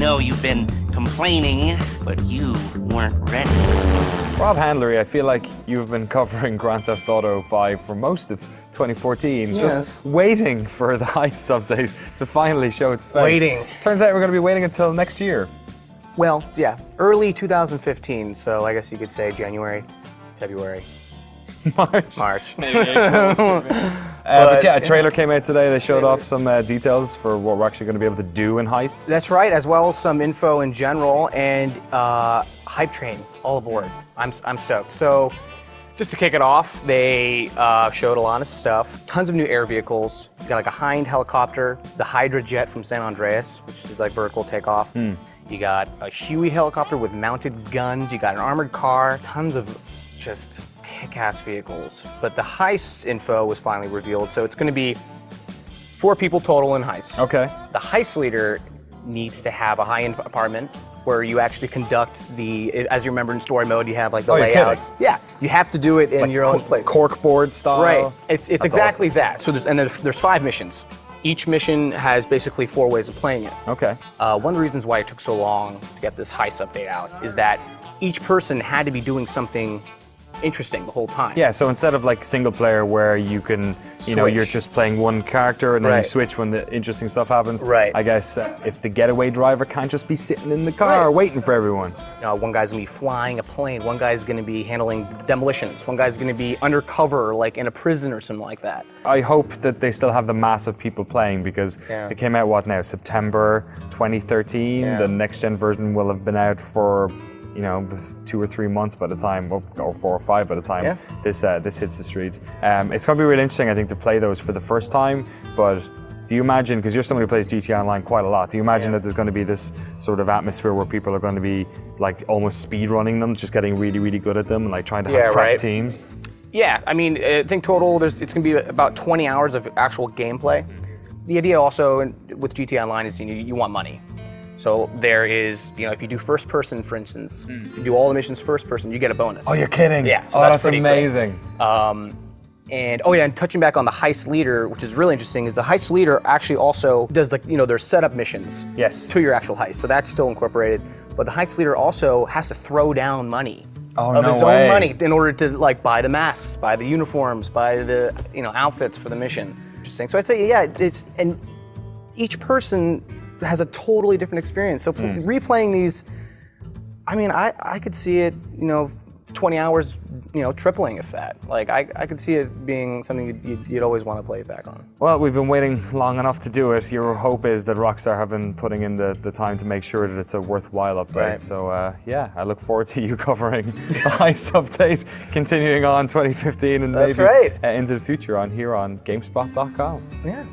know you've been complaining, but you weren't ready. Rob Handlery, I feel like you've been covering Grand Theft Auto 5 for most of 2014, just waiting for the Heists update to finally show its face. Waiting. Turns out we're going to be waiting until next year. Well, yeah, early 2015, so I guess you could say January, February. March. Maybe April. But yeah, a trailer came out today. They showed off some details for what we're actually going to be able to do in Heists. That's right, as well as some info in general, and hype train all aboard. I'm stoked. So, just to kick it off, they showed a lot of stuff. Tons of new air vehicles. You got like a Hind helicopter, the Hydra jet from San Andreas, which is like vertical takeoff. You got a Huey helicopter with mounted guns. You got an armored car. Tons of just kick-ass vehicles. But the heist info was finally revealed, so it's going to be 4 people total in heists. Okay. The heist leader needs to have a high-end apartment where you actually conduct as you remember in story mode, you have like the layouts. Yeah, you have to do it in your own place. Corkboard style. Right. It's exactly that. So there's 5 missions. Each mission has basically 4 ways of playing it. Okay. One of the reasons why it took so long to get this heist update out is that each person had to be doing something interesting the whole time. Yeah, so instead of like single player where you can, you know, you're just playing one character and then you switch when the interesting stuff happens. Right. I guess if the getaway driver can't just be sitting in the car waiting for everyone. You know, one guy's gonna be flying a plane, one guy's gonna be handling demolitions, one guy's gonna be undercover, like in a prison or something like that. I hope that they still have the mass of people playing because they came out, what now, September 2013? The next gen version will have been out for, you know, 2 or 3 months by the time, or 4 or 5 by the time this hits the streets. It's going to be really interesting, I think, to play those for the first time. But do you imagine, because you're somebody who plays GTA Online quite a lot, do you imagine that there's going to be this sort of atmosphere where people are going to be like almost speed running them, just getting really, really good at them and like trying to have crack teams? Yeah, I mean, I think total it's going to be about 20 hours of actual gameplay. The idea also with GTA Online is you want money. So there is, you know, if you do first person, for instance, you do all the missions first person, you get a bonus. Oh, you're kidding? Yeah. So that's amazing. And touching back on the heist leader, which is really interesting, is the heist leader actually also does their setup missions to your actual heist. So that's still incorporated. But the heist leader also has to throw down money of his own money in order to like buy the masks, buy the uniforms, buy the outfits for the mission. Interesting. So I'd say and each person has a totally different experience. So replaying these, I mean, I could see it, 20 hours, tripling if that. Like, I could see it being something you'd always want to play back on. Well, we've been waiting long enough to do it. Your hope is that Rockstar have been putting in the time to make sure that it's a worthwhile update. Right. So, yeah, I look forward to you covering the Heist update, continuing on 2015 and maybe into the future here on GameSpot.com. Yeah.